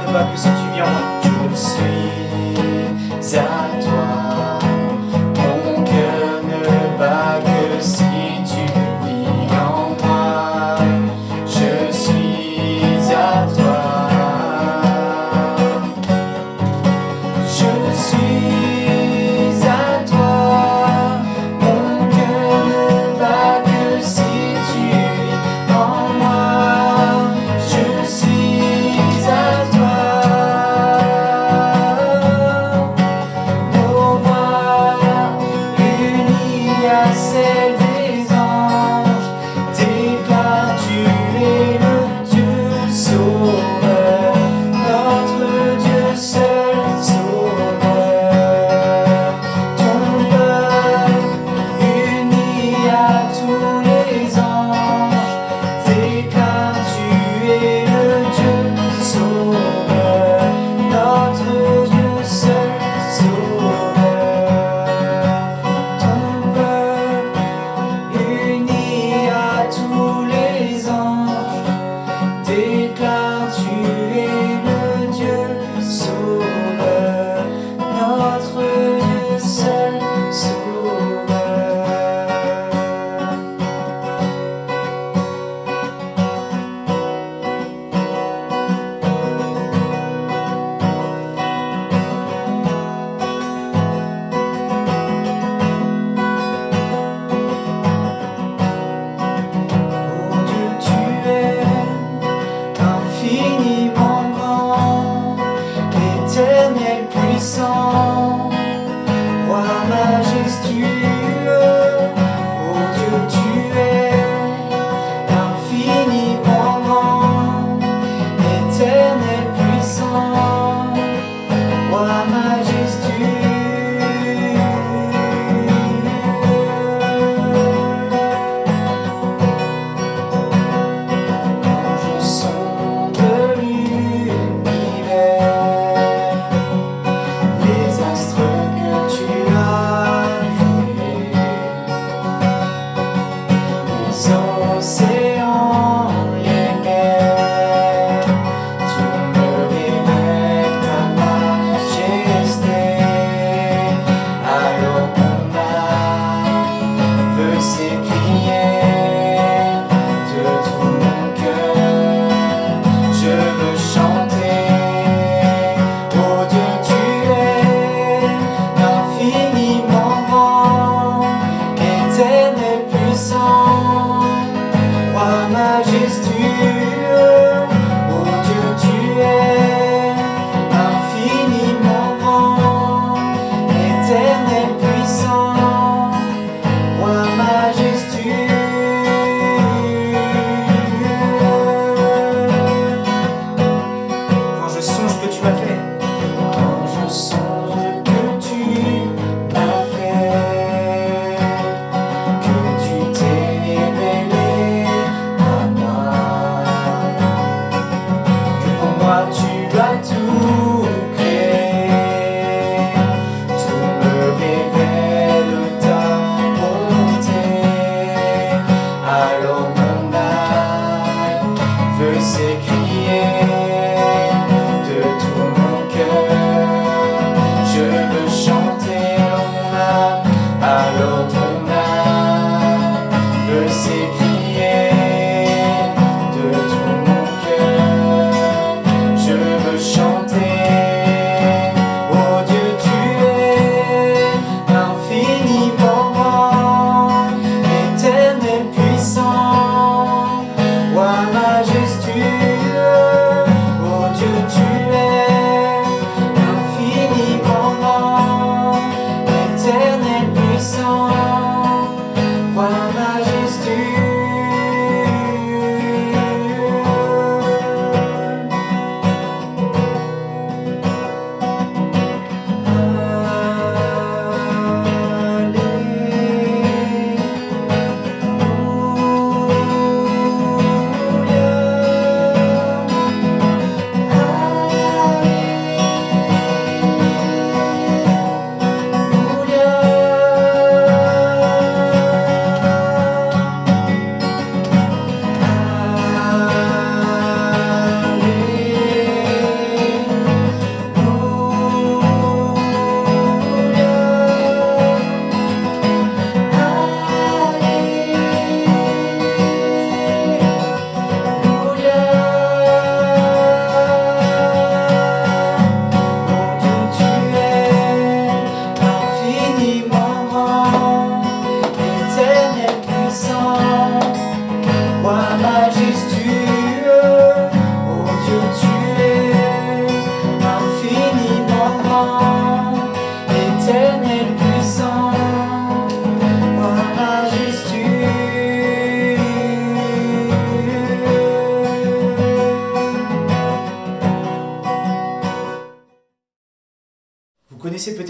ne bat que si tu vis en moi. Je suis à toi. Mon cœur ne bat que si tu vis en moi. Je suis à toi. Je suis à toi. Mon cœur ne bat que si tu vis en moi. Je suis à toi.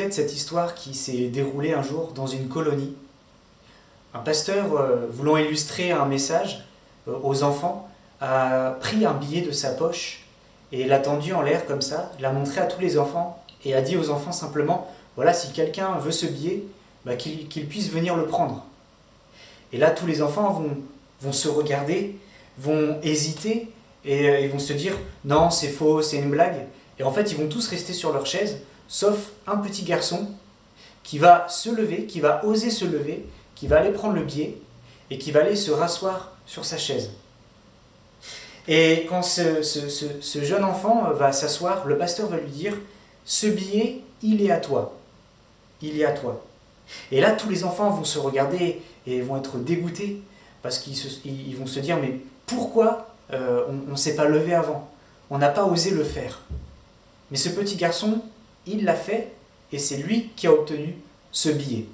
fait cette histoire qui s'est déroulée un jour dans une colonie. Un pasteur, voulant illustrer un message aux enfants, a pris un billet de sa poche et l'a tendu en l'air comme ça, l'a montré à tous les enfants et a dit aux enfants simplement, voilà, si quelqu'un veut ce billet, qu'il puisse venir le prendre. Et là, tous les enfants vont se regarder, vont hésiter et ils vont se dire, non, c'est faux, c'est une blague. Et en fait, ils vont tous rester sur leur chaise, sauf un petit garçon qui va se lever, qui va oser se lever, qui va aller prendre le billet et qui va aller se rasseoir sur sa chaise. Et quand ce jeune enfant va s'asseoir, le pasteur va lui dire « Ce billet, il est à toi. Il est à toi. » Et là, tous les enfants vont se regarder et vont être dégoûtés parce qu'ils vont se dire « Mais pourquoi on ne s'est pas levé avant? On n'a pas osé le faire. » Mais ce petit garçon, il l'a fait et c'est lui qui a obtenu ce billet.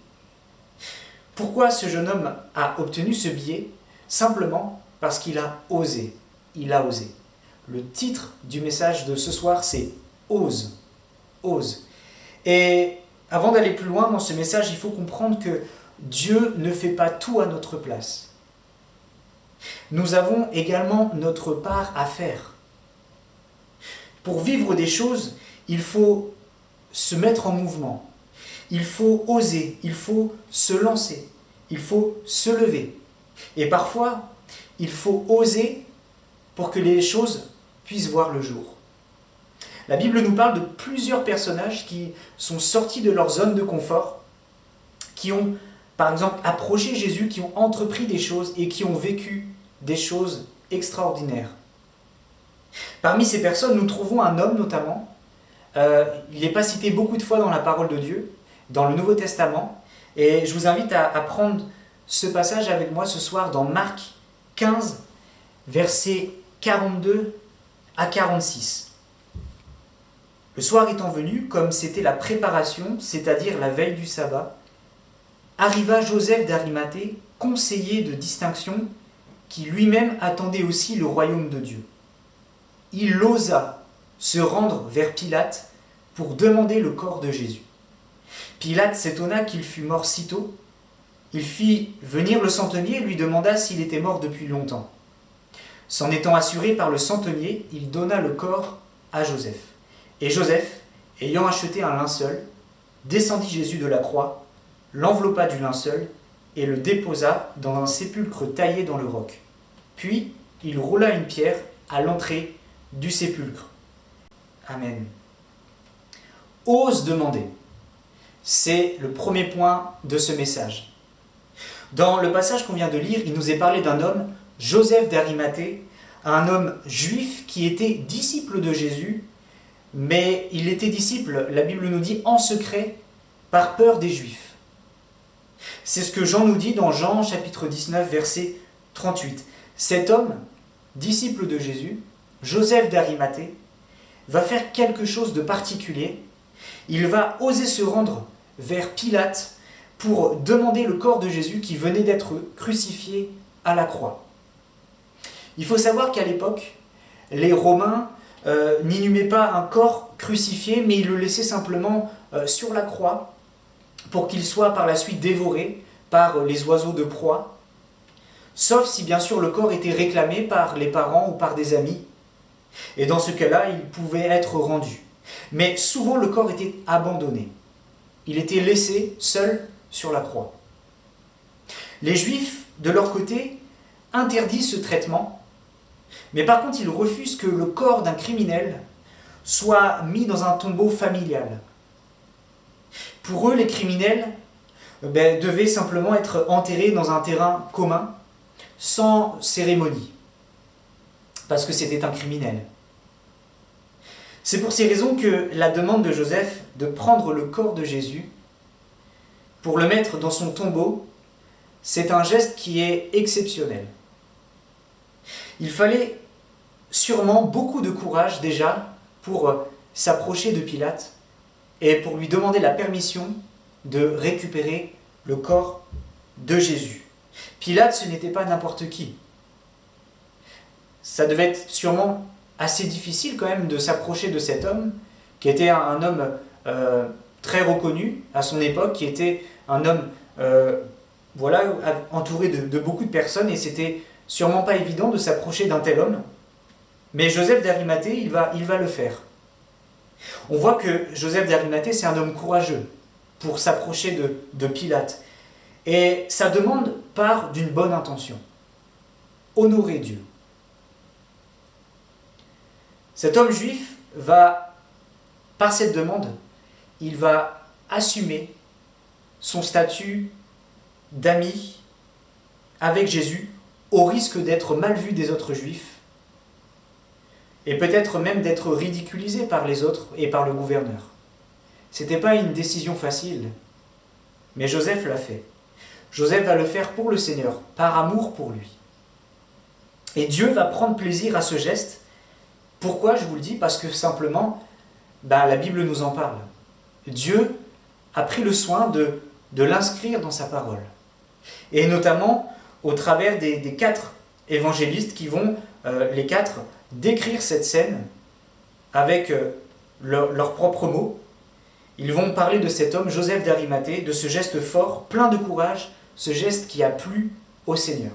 Pourquoi ce jeune homme a obtenu ce billet? Simplement parce qu'il a osé. Il a osé. Le titre du message de ce soir, c'est « Ose ». Ose. Et avant d'aller plus loin dans ce message, il faut comprendre que Dieu ne fait pas tout à notre place. Nous avons également notre part à faire. Pour vivre des choses, il faut se mettre en mouvement. Il faut oser, il faut se lancer, il faut se lever. Et parfois, il faut oser pour que les choses puissent voir le jour. La Bible nous parle de plusieurs personnages qui sont sortis de leur zone de confort, qui ont, par exemple, approché Jésus, qui ont entrepris des choses et qui ont vécu des choses extraordinaires. Parmi ces personnes, nous trouvons un homme notamment. Il n'est pas cité beaucoup de fois dans la parole de Dieu, dans le Nouveau Testament. Et je vous invite à prendre ce passage avec moi ce soir dans Marc 15, versets 42 à 46. Le soir étant venu, comme c'était la préparation, c'est-à-dire la veille du sabbat, arriva Joseph d'Arimathée, conseiller de distinction, qui lui-même attendait aussi le royaume de Dieu. Il osa se rendre vers Pilate pour demander le corps de Jésus. Pilate s'étonna qu'il fût mort si tôt. Il fit venir le centenier et lui demanda s'il était mort depuis longtemps. S'en étant assuré par le centenier, il donna le corps à Joseph. Et Joseph, ayant acheté un linceul, descendit Jésus de la croix, l'enveloppa du linceul et le déposa dans un sépulcre taillé dans le roc. Puis, il roula une pierre à l'entrée du sépulcre. Amen. Ose demander. C'est le premier point de ce message. Dans le passage qu'on vient de lire, il nous est parlé d'un homme, Joseph d'Arimathée, un homme juif qui était disciple de Jésus, mais il était disciple, la Bible nous dit, en secret, par peur des Juifs. C'est ce que Jean nous dit dans Jean chapitre 19, verset 38. Cet homme, disciple de Jésus, Joseph d'Arimathée, va faire quelque chose de particulier. Il va oser se rendre vers Pilate pour demander le corps de Jésus qui venait d'être crucifié à la croix. Il faut savoir qu'à l'époque, les Romains n'inhumaient pas un corps crucifié, mais ils le laissaient simplement sur la croix pour qu'il soit par la suite dévoré par les oiseaux de proie, sauf si bien sûr le corps était réclamé par les parents ou par des amis. Et dans ce cas-là, il pouvait être rendu. Mais souvent, le corps était abandonné. Il était laissé seul sur la croix. Les Juifs, de leur côté, interdisent ce traitement, mais par contre, ils refusent que le corps d'un criminel soit mis dans un tombeau familial. Pour eux, les criminels devaient simplement être enterrés dans un terrain commun, sans cérémonie, parce que c'était un criminel. C'est pour ces raisons que la demande de Joseph de prendre le corps de Jésus pour le mettre dans son tombeau, c'est un geste qui est exceptionnel. Il fallait sûrement beaucoup de courage déjà pour s'approcher de Pilate et pour lui demander la permission de récupérer le corps de Jésus. Pilate, ce n'était pas n'importe qui. Ça devait être sûrement assez difficile quand même de s'approcher de cet homme, qui était un homme très reconnu à son époque, qui était un homme entouré de beaucoup de personnes, et c'était sûrement pas évident de s'approcher d'un tel homme. Mais Joseph d'Arimathée, il va le faire. On voit que Joseph d'Arimathée, c'est un homme courageux pour s'approcher de Pilate. Et sa demande part d'une bonne intention. Honorer Dieu. Cet homme juif va, par cette demande, il va assumer son statut d'ami avec Jésus, au risque d'être mal vu des autres juifs, et peut-être même d'être ridiculisé par les autres et par le gouverneur. C'était pas une décision facile, mais Joseph l'a fait. Joseph va le faire pour le Seigneur, par amour pour lui. Et Dieu va prendre plaisir à ce geste. Pourquoi, je vous le dis? Parce que simplement, la Bible nous en parle. Dieu a pris le soin de l'inscrire dans sa parole. Et notamment au travers des 4 évangélistes qui vont, les 4, décrire cette scène avec leurs propres mots. Ils vont parler de cet homme, Joseph d'Arimathée, de ce geste fort, plein de courage, ce geste qui a plu au Seigneur.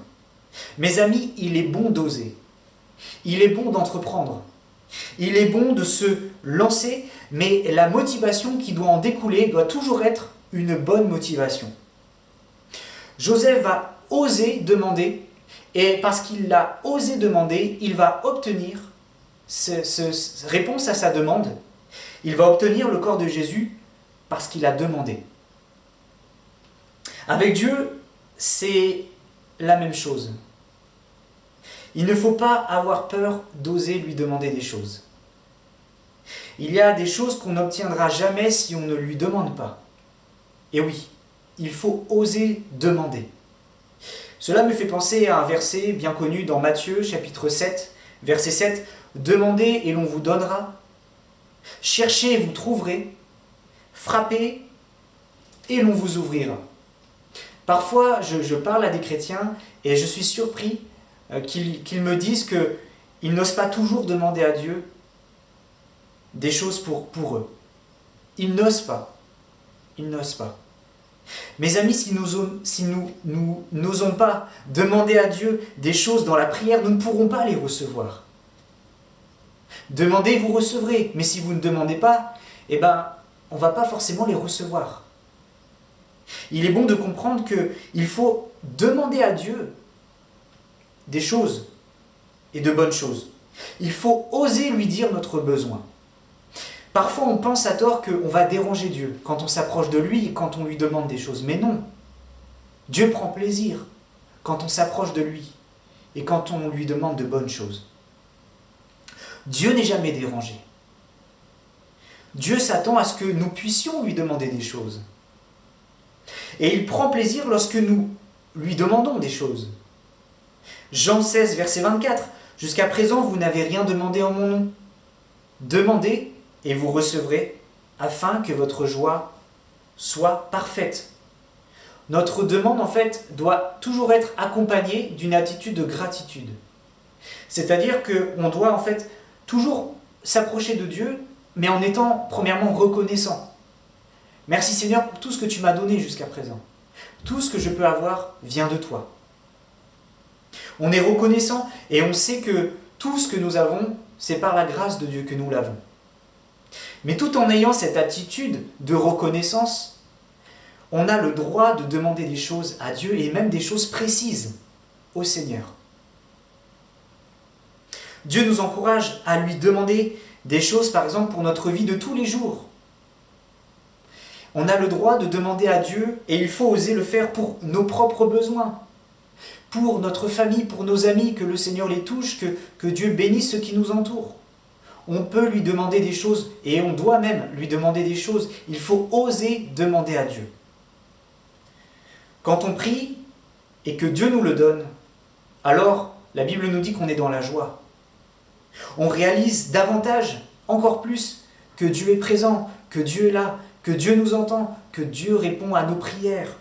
Mes amis, il est bon d'oser. Il est bon d'entreprendre. Il est bon de se lancer, mais la motivation qui doit en découler doit toujours être une bonne motivation. Joseph va oser demander, et parce qu'il l'a osé demander, il va obtenir réponse à sa demande. Il va obtenir le corps de Jésus parce qu'il a demandé. Avec Dieu, c'est la même chose. Il ne faut pas avoir peur d'oser lui demander des choses. Il y a des choses qu'on n'obtiendra jamais si on ne lui demande pas. Et oui, il faut oser demander. Cela me fait penser à un verset bien connu dans Matthieu, chapitre 7, verset 7. « Demandez et l'on vous donnera. Cherchez et vous trouverez. Frappez et l'on vous ouvrira. » Parfois, je parle à des chrétiens et je suis surpris qu'ils me disent qu'ils n'osent pas toujours demander à Dieu des choses pour eux. Ils n'osent pas. Ils n'osent pas. Mes amis, si nous n'osons pas demander à Dieu des choses dans la prière, nous ne pourrons pas les recevoir. Demandez, vous recevrez. Mais si vous ne demandez pas, on ne va pas forcément les recevoir. Il est bon de comprendre qu'il faut demander à Dieu des choses et de bonnes choses. Il faut oser lui dire notre besoin. Parfois, on pense à tort qu'on va déranger Dieu quand on s'approche de lui et quand on lui demande des choses. Mais non. Dieu prend plaisir quand on s'approche de lui et quand on lui demande de bonnes choses. Dieu n'est jamais dérangé. Dieu s'attend à ce que nous puissions lui demander des choses. Et il prend plaisir lorsque nous lui demandons des choses. Jean 16, verset 24. « Jusqu'à présent, vous n'avez rien demandé en mon nom. Demandez et vous recevrez, afin que votre joie soit parfaite. » Notre demande, en fait, doit toujours être accompagnée d'une attitude de gratitude. C'est-à-dire qu'on doit, en fait, toujours s'approcher de Dieu, mais en étant, premièrement, reconnaissant. Merci Seigneur pour tout ce que tu m'as donné jusqu'à présent. Tout ce que je peux avoir vient de toi. On est reconnaissant et on sait que tout ce que nous avons, c'est par la grâce de Dieu que nous l'avons. Mais tout en ayant cette attitude de reconnaissance, on a le droit de demander des choses à Dieu et même des choses précises au Seigneur. Dieu nous encourage à lui demander des choses, par exemple, pour notre vie de tous les jours. On a le droit de demander à Dieu et il faut oser le faire pour nos propres besoins, pour notre famille, pour nos amis, que le Seigneur les touche, que Dieu bénisse ceux qui nous entourent. On peut lui demander des choses et on doit même lui demander des choses. Il faut oser demander à Dieu. Quand on prie et que Dieu nous le donne, alors la Bible nous dit qu'on est dans la joie. On réalise davantage, encore plus, que Dieu est présent, que Dieu est là, que Dieu nous entend, que Dieu répond à nos prières.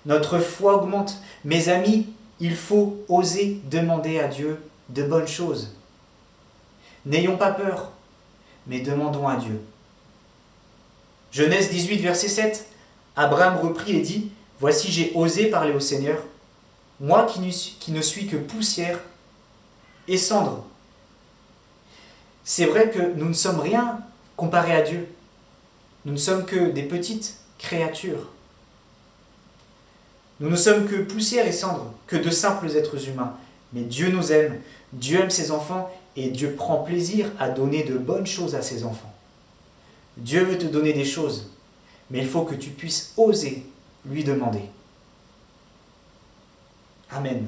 Notre foi augmente. Mes amis, il faut oser demander à Dieu de bonnes choses. N'ayons pas peur, mais demandons à Dieu. Genèse 18, verset 7. Abraham reprit et dit, « Voici, j'ai osé parler au Seigneur, moi qui ne suis que poussière et cendre. » C'est vrai que nous ne sommes rien comparé à Dieu. Nous ne sommes que des petites créatures. Nous ne sommes que poussière et cendre, que de simples êtres humains. Mais Dieu nous aime, Dieu aime ses enfants et Dieu prend plaisir à donner de bonnes choses à ses enfants. Dieu veut te donner des choses, mais il faut que tu puisses oser lui demander. Amen.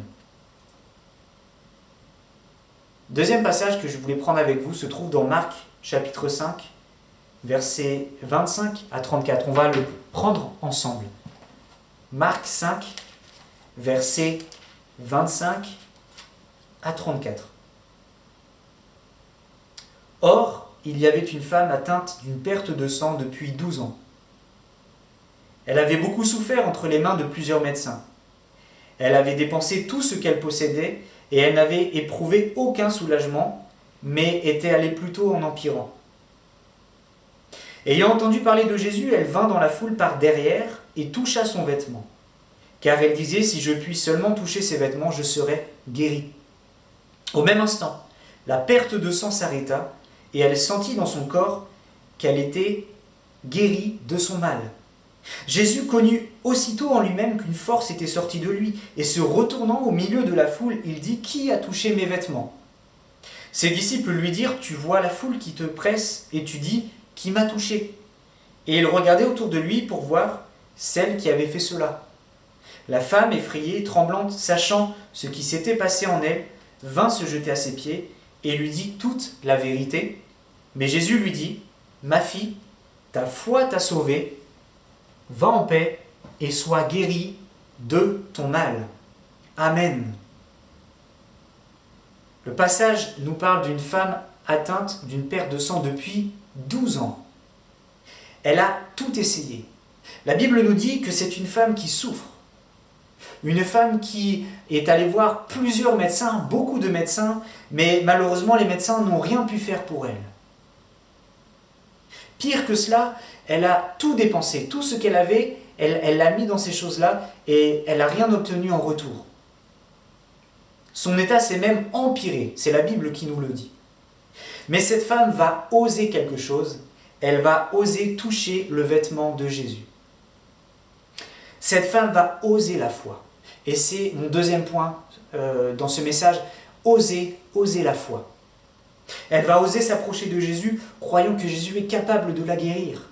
Deuxième passage que je voulais prendre avec vous se trouve dans Marc, chapitre 5, versets 25 à 34. On va le prendre ensemble. Marc 5, versets 25 à 34. Or, il y avait une femme atteinte d'une perte de sang depuis 12 ans. Elle avait beaucoup souffert entre les mains de plusieurs médecins. Elle avait dépensé tout ce qu'elle possédait et elle n'avait éprouvé aucun soulagement, mais était allée plutôt en empirant. Ayant entendu parler de Jésus, elle vint dans la foule par derrière et toucha son vêtement. Car elle disait, si je puis seulement toucher ses vêtements, je serai guérie. Au même instant, la perte de sang s'arrêta et elle sentit dans son corps qu'elle était guérie de son mal. Jésus connut aussitôt en lui-même qu'une force était sortie de lui, et se retournant au milieu de la foule, il dit, « Qui a touché mes vêtements ?» Ses disciples lui dirent, « Tu vois la foule qui te presse, et tu dis, « Qui m'a touché ?» Et il regardait autour de lui pour voir celle qui avait fait cela. La femme, effrayée et tremblante, sachant ce qui s'était passé en elle, vint se jeter à ses pieds et lui dit toute la vérité. Mais Jésus lui dit, « Ma fille, ta foi t'a sauvée, va en paix et sois guérie de ton mal. » Amen. Le passage nous parle d'une femme atteinte d'une perte de sang depuis 12 ans. Elle a tout essayé. La Bible nous dit que c'est une femme qui souffre. Une femme qui est allée voir plusieurs médecins, beaucoup de médecins, mais malheureusement les médecins n'ont rien pu faire pour elle. Pire que cela, elle a tout dépensé, tout ce qu'elle avait, elle l'a mis dans ces choses-là et elle n'a rien obtenu en retour. Son état s'est même empiré, c'est la Bible qui nous le dit. Mais cette femme va oser quelque chose, elle va oser toucher le vêtement de Jésus. Cette femme va oser la foi. Et c'est mon deuxième point dans ce message, oser la foi. Elle va oser s'approcher de Jésus, croyant que Jésus est capable de la guérir.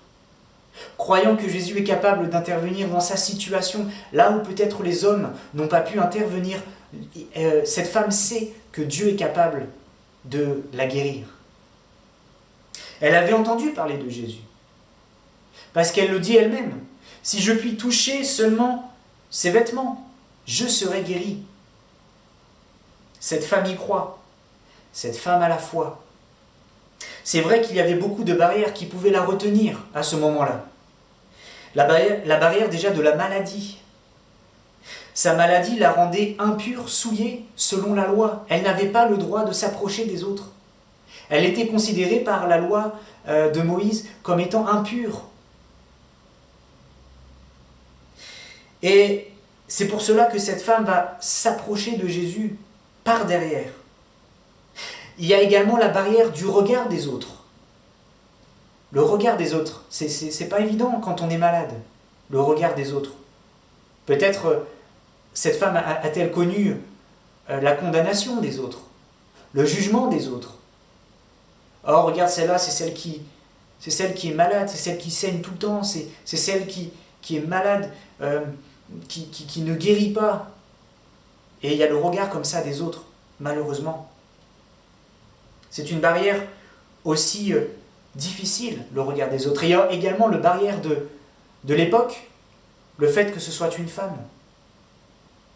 Croyant que Jésus est capable d'intervenir dans sa situation, là où peut-être les hommes n'ont pas pu intervenir. Cette femme sait que Dieu est capable de la guérir. Elle avait entendu parler de Jésus. Parce qu'elle le dit elle-même. Si je puis toucher seulement ses vêtements, je serai guérie. Cette femme y croit. Cette femme a la foi. C'est vrai qu'il y avait beaucoup de barrières qui pouvaient la retenir à ce moment-là. La barrière déjà de la maladie. Sa maladie la rendait impure, souillée, selon la loi. Elle n'avait pas le droit de s'approcher des autres. Elle était considérée par la loi de Moïse comme étant impure. Et c'est pour cela que cette femme va s'approcher de Jésus par derrière. Il y a également la barrière du regard des autres. Le regard des autres, c'est pas évident quand on est malade. Le regard des autres. Peut-être cette femme a-t-elle connu la condamnation des autres, le jugement des autres. Oh, regarde celle-là, c'est celle qui est malade, c'est celle qui saigne tout le temps, c'est celle qui est malade, qui ne guérit pas. Et il y a le regard comme ça des autres, malheureusement. C'est une barrière aussi difficile, le regard des autres. Et il y a également la barrière de l'époque, le fait que ce soit une femme.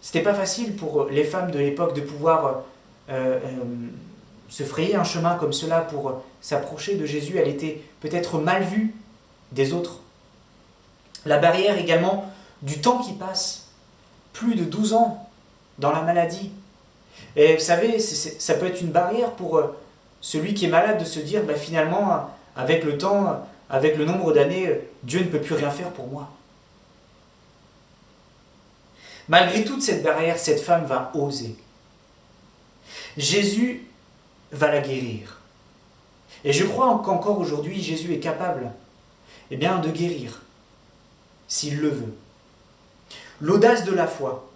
C'était pas facile pour les femmes de l'époque de pouvoir se frayer un chemin comme cela pour s'approcher de Jésus. Elle était peut-être mal vue des autres. La barrière également du temps qui passe, plus de 12 ans dans la maladie. Et vous savez, ça peut être une barrière pour celui qui est malade de se dire, finalement, avec le temps, avec le nombre d'années, Dieu ne peut plus rien faire pour moi. Malgré toute cette barrière, cette femme va oser. Jésus va la guérir. Et je crois qu'encore aujourd'hui, Jésus est capable de guérir, s'il le veut. L'audace de la foi.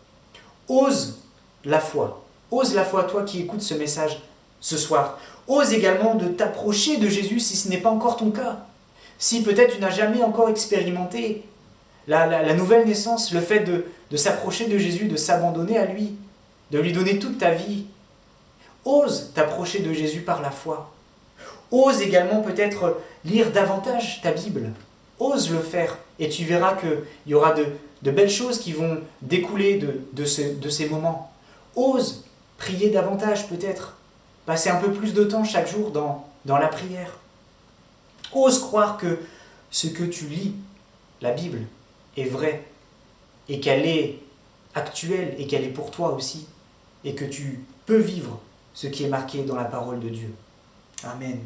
Ose la foi. Ose la foi, toi qui écoutes ce message ce soir. Ose également de t'approcher de Jésus si ce n'est pas encore ton cas. Si peut-être tu n'as jamais encore expérimenté la nouvelle naissance, le fait de s'approcher de Jésus, de s'abandonner à lui, de lui donner toute ta vie. Ose t'approcher de Jésus par la foi. Ose également peut-être lire davantage ta Bible. Ose le faire et tu verras qu'il y aura de belles choses qui vont découler de ces moments. Ose prier davantage peut-être. Passer un peu plus de temps chaque jour dans la prière. Ose croire que ce que tu lis, la Bible, est vrai et qu'elle est actuelle et qu'elle est pour toi aussi et que tu peux vivre ce qui est marqué dans la parole de Dieu. Amen.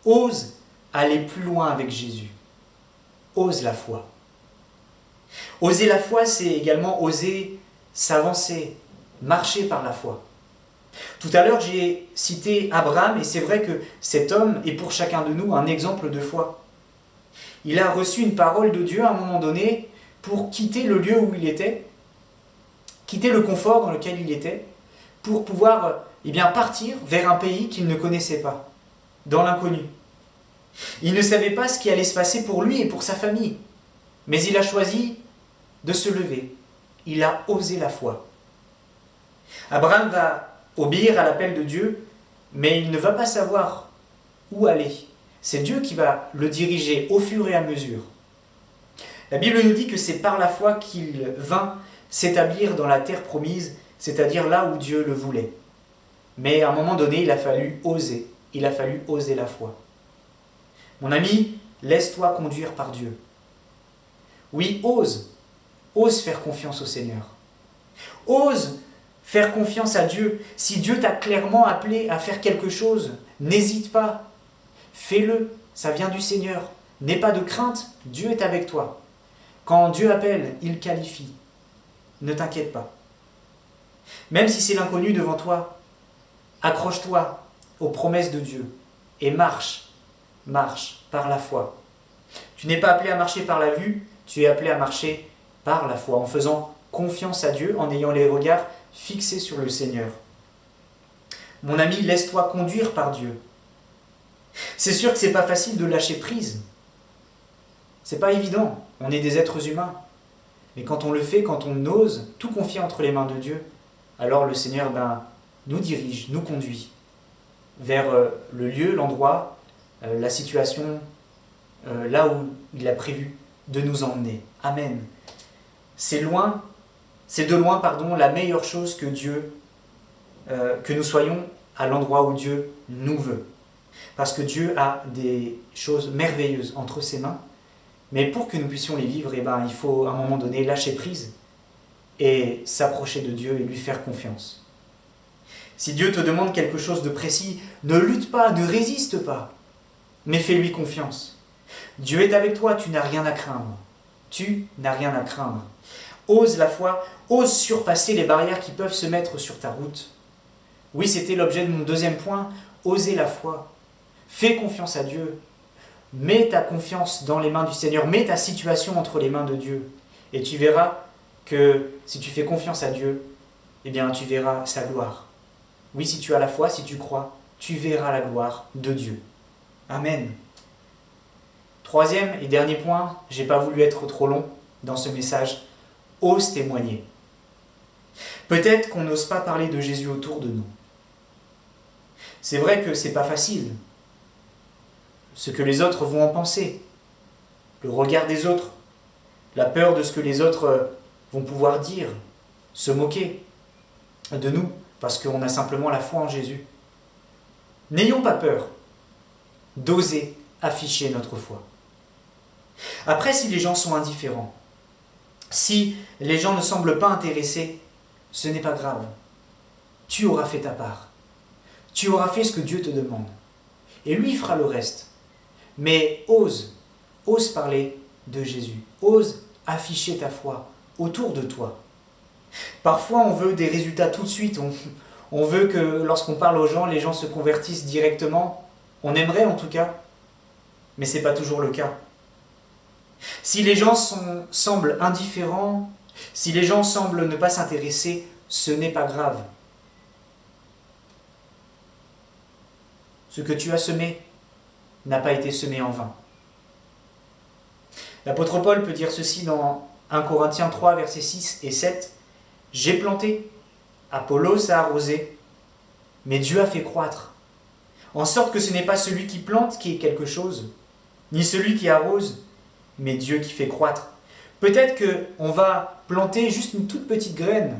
Ose aller plus loin avec Jésus. Ose la foi. Oser la foi, c'est également oser s'avancer, marcher par la foi. Tout à l'heure, j'ai cité Abraham et c'est vrai que cet homme est pour chacun de nous un exemple de foi. Il a reçu une parole de Dieu à un moment donné pour quitter le lieu où il était, quitter le confort dans lequel il était, pour pouvoir partir vers un pays qu'il ne connaissait pas, dans l'inconnu. Il ne savait pas ce qui allait se passer pour lui et pour sa famille, mais il a choisi de se lever. Il a osé la foi. Abraham va obéir à l'appel de Dieu, mais il ne va pas savoir où aller. C'est Dieu qui va le diriger au fur et à mesure. La Bible nous dit que c'est par la foi qu'il vint s'établir dans la terre promise, c'est-à-dire là où Dieu le voulait. Mais à un moment donné, il a fallu oser. Il a fallu oser la foi. Mon ami, laisse-toi conduire par Dieu. Oui, ose. Ose faire confiance au Seigneur. Ose faire confiance à Dieu. Si Dieu t'a clairement appelé à faire quelque chose, n'hésite pas. Fais-le, ça vient du Seigneur. N'aie pas de crainte, Dieu est avec toi. Quand Dieu appelle, il qualifie. Ne t'inquiète pas. Même si c'est l'inconnu devant toi, accroche-toi aux promesses de Dieu et marche par la foi. Tu n'es pas appelé à marcher par la vue, tu es appelé à marcher par la foi, en faisant confiance à Dieu, en ayant les regards fixés sur le Seigneur. Mon ami, laisse-toi conduire par Dieu. C'est sûr que c'est pas facile de lâcher prise. C'est pas évident, on est des êtres humains. Mais quand on le fait, quand on ose tout confier entre les mains de Dieu, alors le Seigneur nous dirige, nous conduit vers le lieu, l'endroit, la situation, là où il a prévu de nous emmener. Amen. C'est de loin, la meilleure chose que Dieu, que nous soyons à l'endroit où Dieu nous veut. Parce que Dieu a des choses merveilleuses entre ses mains, mais pour que nous puissions les vivre, il faut à un moment donné lâcher prise et s'approcher de Dieu et lui faire confiance. Si Dieu te demande quelque chose de précis, ne lutte pas, ne résiste pas, mais fais-lui confiance. Dieu est avec toi, tu n'as rien à craindre. Tu n'as rien à craindre. Ose la foi, ose surpasser les barrières qui peuvent se mettre sur ta route. Oui, c'était l'objet de mon deuxième point, oser la foi. Fais confiance à Dieu. Mets ta confiance dans les mains du Seigneur, mets ta situation entre les mains de Dieu. Et tu verras que si tu fais confiance à Dieu, tu verras sa gloire. Oui, si tu as la foi, si tu crois, tu verras la gloire de Dieu. Amen. Troisième et dernier point, je n'ai pas voulu être trop long dans ce message, ose témoigner. Peut-être qu'on n'ose pas parler de Jésus autour de nous. C'est vrai que c'est pas facile. Ce que les autres vont en penser, le regard des autres, la peur de ce que les autres vont pouvoir dire, se moquer de nous, parce qu'on a simplement la foi en Jésus. N'ayons pas peur d'oser afficher notre foi. Après, si les gens sont indifférents, si les gens ne semblent pas intéressés, ce n'est pas grave. Tu auras fait ta part. Tu auras fait ce que Dieu te demande. Et lui fera le reste. Mais ose ose parler de Jésus, ose afficher ta foi autour de toi. Parfois, on veut des résultats tout de suite, on veut que lorsqu'on parle aux gens, les gens se convertissent directement. On aimerait en tout cas, mais ce n'est pas toujours le cas. Si les gens semblent indifférents, si les gens semblent ne pas s'intéresser, ce n'est pas grave. Ce que tu as semé n'a pas été semé en vain. L'apôtre Paul peut dire ceci dans 1 Corinthiens 3, versets 6 et 7. « J'ai planté, Apollos a arrosé, mais Dieu a fait croître. En sorte que ce n'est pas celui qui plante qui est quelque chose, ni celui qui arrose, mais Dieu qui fait croître. » Peut-être qu'on va planter juste une toute petite graine,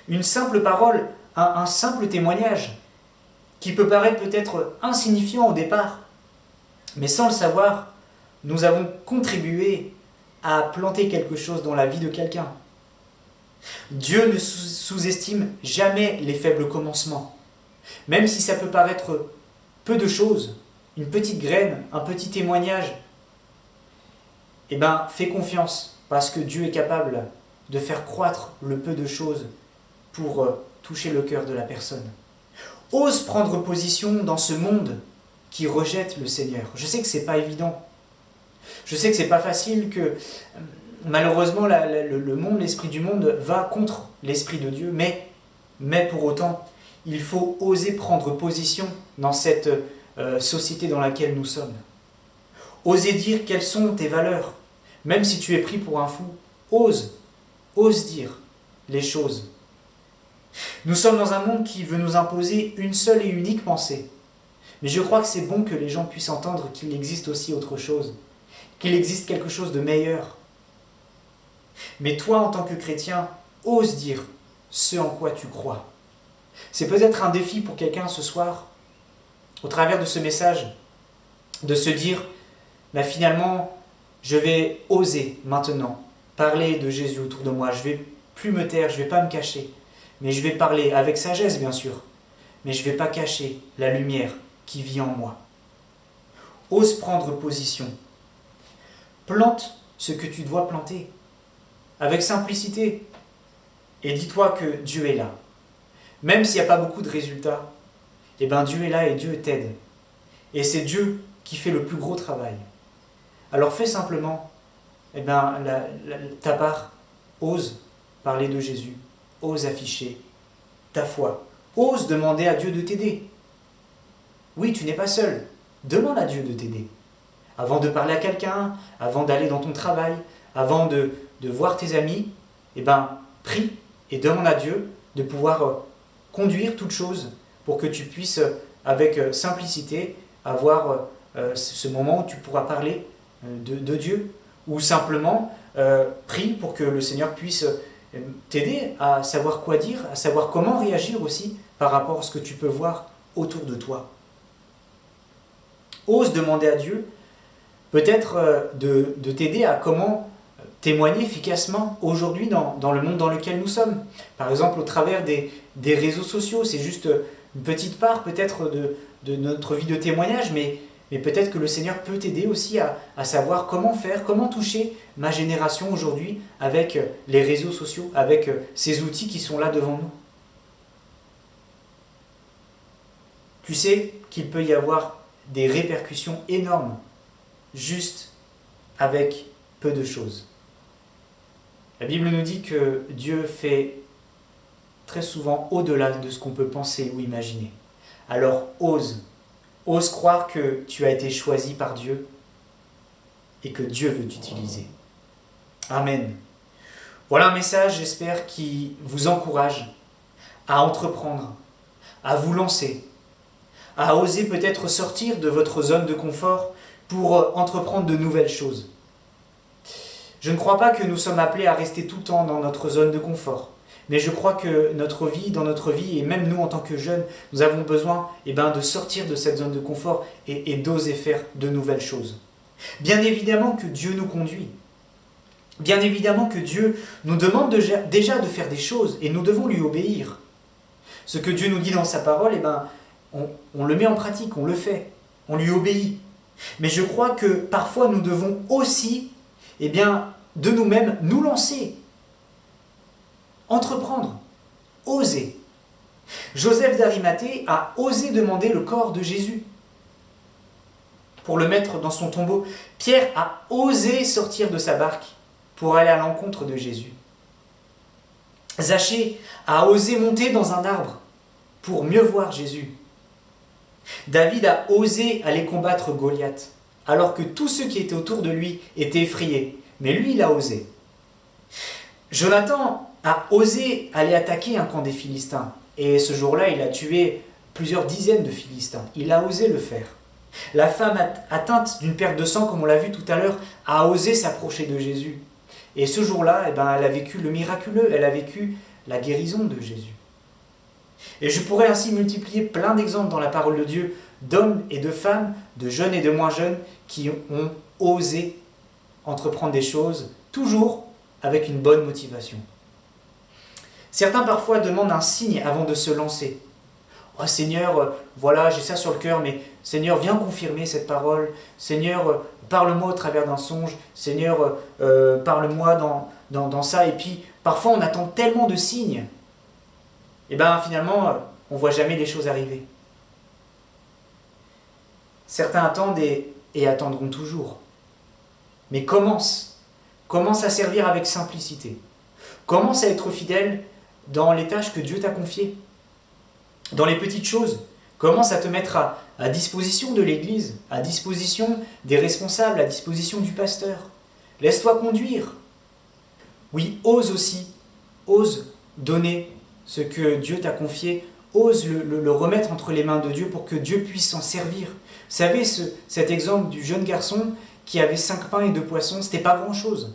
une simple parole, un simple témoignage, qui peut paraître peut-être insignifiant au départ, mais sans le savoir, nous avons contribué à planter quelque chose dans la vie de quelqu'un. Dieu ne sous-estime jamais les faibles commencements. Même si ça peut paraître peu de choses, une petite graine, un petit témoignage, eh bien, fais confiance, parce que Dieu est capable de faire croître le peu de choses pour toucher le cœur de la personne. Ose prendre position dans ce monde qui rejette le Seigneur. Je sais que ce n'est pas évident. Je sais que ce n'est pas facile, que malheureusement le monde, l'esprit du monde va contre l'esprit de Dieu, mais pour autant, il faut oser prendre position dans cette société dans laquelle nous sommes. Oser dire quelles sont tes valeurs, même si tu es pris pour un fou. Ose dire les choses. Nous sommes dans un monde qui veut nous imposer une seule et unique pensée. Mais je crois que c'est bon que les gens puissent entendre qu'il existe aussi autre chose, qu'il existe quelque chose de meilleur. Mais toi, en tant que chrétien, ose dire ce en quoi tu crois. C'est peut-être un défi pour quelqu'un ce soir, au travers de ce message, de se dire, finalement, je vais oser maintenant parler de Jésus autour de moi. Je ne vais plus me taire, je ne vais pas me cacher. Mais je vais parler avec sagesse, bien sûr. Mais je ne vais pas cacher la lumière qui vit en moi. Ose prendre position. Plante ce que tu dois planter. Avec simplicité. Et dis-toi que Dieu est là. Même s'il n'y a pas beaucoup de résultats, eh bien Dieu est là et Dieu t'aide. Et c'est Dieu qui fait le plus gros travail. Alors fais simplement ta part. Ose parler de Jésus. Ose afficher ta foi. Ose demander à Dieu de t'aider. Oui, tu n'es pas seul. Demande à Dieu de t'aider. Avant de parler à quelqu'un, avant d'aller dans ton travail, avant de voir tes amis, prie et demande à Dieu de pouvoir conduire toute chose pour que tu puisses, avec simplicité, avoir ce moment où tu pourras parler de Dieu. Ou simplement, prie pour que le Seigneur puisse t'aider à savoir quoi dire, à savoir comment réagir aussi par rapport à ce que tu peux voir autour de toi. Ose demander à Dieu peut-être de t'aider à comment témoigner efficacement aujourd'hui dans le monde dans lequel nous sommes. Par exemple, au travers des réseaux sociaux, c'est juste une petite part peut-être de notre vie de témoignage, mais peut-être que le Seigneur peut t'aider aussi à savoir comment faire, comment toucher ma génération aujourd'hui avec les réseaux sociaux, avec ces outils qui sont là devant nous. Tu sais qu'il peut y avoir des répercussions énormes juste avec peu de choses. La Bible nous dit que Dieu fait très souvent au-delà de ce qu'on peut penser ou imaginer. Alors ose croire que tu as été choisi par Dieu et que Dieu veut t'utiliser. Amen. Voilà un message, j'espère, qui vous encourage à entreprendre, à vous lancer, à oser peut-être sortir de votre zone de confort pour entreprendre de nouvelles choses. Je ne crois pas que nous sommes appelés à rester tout le temps dans notre zone de confort. Mais je crois que dans notre vie, et même nous en tant que jeunes, nous avons besoin de sortir de cette zone de confort et d'oser faire de nouvelles choses. Bien évidemment que Dieu nous conduit. Bien évidemment que Dieu nous demande déjà de faire des choses et nous devons lui obéir. Ce que Dieu nous dit dans sa parole, on le met en pratique, on le fait, on lui obéit. Mais je crois que parfois nous devons aussi, de nous-mêmes, nous lancer, entreprendre, oser. Joseph d'Arimathée a osé demander le corps de Jésus pour le mettre dans son tombeau. Pierre a osé sortir de sa barque pour aller à l'encontre de Jésus. Zachée a osé monter dans un arbre pour mieux voir Jésus. David a osé aller combattre Goliath, alors que tous ceux qui étaient autour de lui étaient effrayés. Mais lui, il a osé. Jonathan a osé aller attaquer un camp des Philistins. Et ce jour-là, il a tué plusieurs dizaines de Philistins. Il a osé le faire. La femme atteinte d'une perte de sang, comme on l'a vu tout à l'heure, a osé s'approcher de Jésus. Et ce jour-là, elle a vécu le miraculeux, elle a vécu la guérison de Jésus. Et je pourrais ainsi multiplier plein d'exemples dans la parole de Dieu, d'hommes et de femmes, de jeunes et de moins jeunes, qui ont osé entreprendre des choses, toujours avec une bonne motivation. Certains parfois demandent un signe avant de se lancer. « Oh Seigneur, voilà, j'ai ça sur le cœur, mais Seigneur, viens confirmer cette parole. Seigneur, parle-moi au travers d'un songe. Seigneur, parle-moi dans ça. » Et puis, parfois, on attend tellement de signes. Et finalement, on ne voit jamais les choses arriver. Certains attendent et attendront toujours. Mais commence à servir avec simplicité. Commence à être fidèle dans les tâches que Dieu t'a confiées. Dans les petites choses, commence à te mettre à disposition de l'Église, à disposition des responsables, à disposition du pasteur. Laisse-toi conduire. Oui, ose donner ce que Dieu t'a confié, ose le remettre entre les mains de Dieu pour que Dieu puisse s'en servir. Vous savez, cet exemple du jeune garçon qui avait 5 pains et 2 poissons, ce n'était pas grand-chose.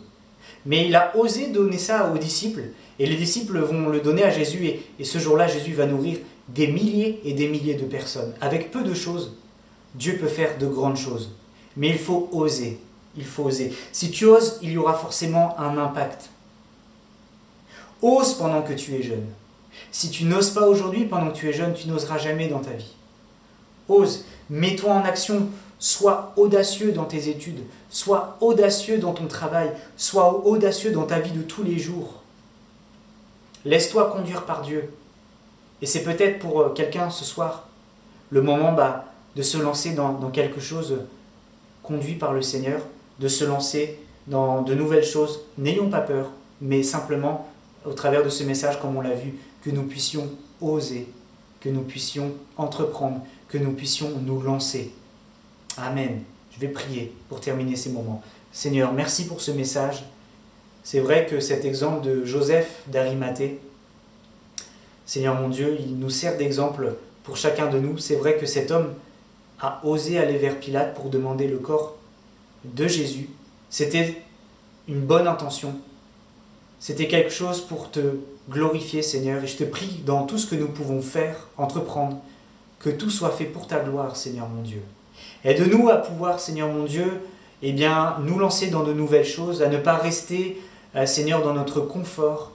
Mais il a osé donner ça aux disciples, et les disciples vont le donner à Jésus, et ce jour-là, Jésus va nourrir des milliers et des milliers de personnes. Avec peu de choses, Dieu peut faire de grandes choses. Mais il faut oser. Si tu oses, il y aura forcément un impact. Ose pendant que tu es jeune. Si tu n'oses pas aujourd'hui, pendant que tu es jeune, tu n'oseras jamais dans ta vie. Ose, mets-toi en action, sois audacieux dans tes études, sois audacieux dans ton travail, sois audacieux dans ta vie de tous les jours. Laisse-toi conduire par Dieu. Et c'est peut-être pour quelqu'un ce soir le moment de se lancer dans quelque chose conduit par le Seigneur, de se lancer dans de nouvelles choses. N'ayons pas peur, mais simplement, au travers de ce message, comme on l'a vu, que nous puissions oser, que nous puissions entreprendre, que nous puissions nous lancer. Amen. Je vais prier pour terminer ces moments. Seigneur, merci pour ce message. C'est vrai que cet exemple de Joseph d'Arimathée, Seigneur mon Dieu, il nous sert d'exemple pour chacun de nous. C'est vrai que cet homme a osé aller vers Pilate pour demander le corps de Jésus. C'était une bonne intention. C'était quelque chose pour te glorifier, Seigneur. Et je te prie, dans tout ce que nous pouvons faire, entreprendre, que tout soit fait pour ta gloire, Seigneur mon Dieu. Aide-nous à pouvoir, Seigneur mon Dieu, nous lancer dans de nouvelles choses, à ne pas rester, Seigneur, dans notre confort,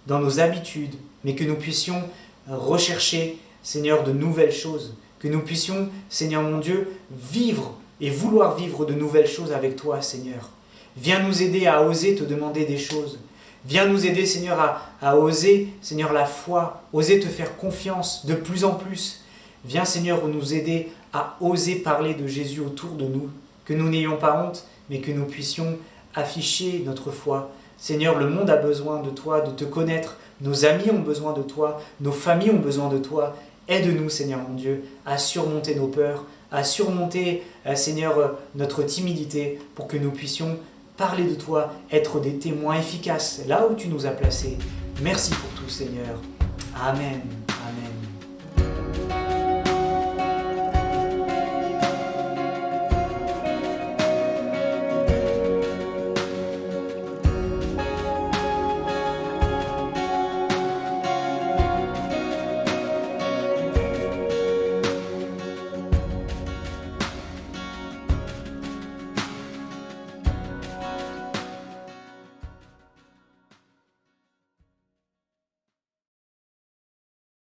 dans nos habitudes, mais que nous puissions rechercher, Seigneur, de nouvelles choses, que nous puissions, Seigneur mon Dieu, vivre et vouloir vivre de nouvelles choses avec toi, Seigneur. Viens nous aider à oser te demander des choses. Viens nous aider, Seigneur, à oser, Seigneur, la foi, oser te faire confiance de plus en plus. Viens, Seigneur, nous aider à oser parler de Jésus autour de nous, que nous n'ayons pas honte, mais que nous puissions afficher notre foi. Seigneur, le monde a besoin de toi, de te connaître. Nos amis ont besoin de toi, nos familles ont besoin de toi. Aide-nous, Seigneur mon Dieu, à surmonter nos peurs, à surmonter, Seigneur, notre timidité, pour que nous puissions parler de toi, être des témoins efficaces là où tu nous as placés. Merci pour tout, Seigneur. Amen.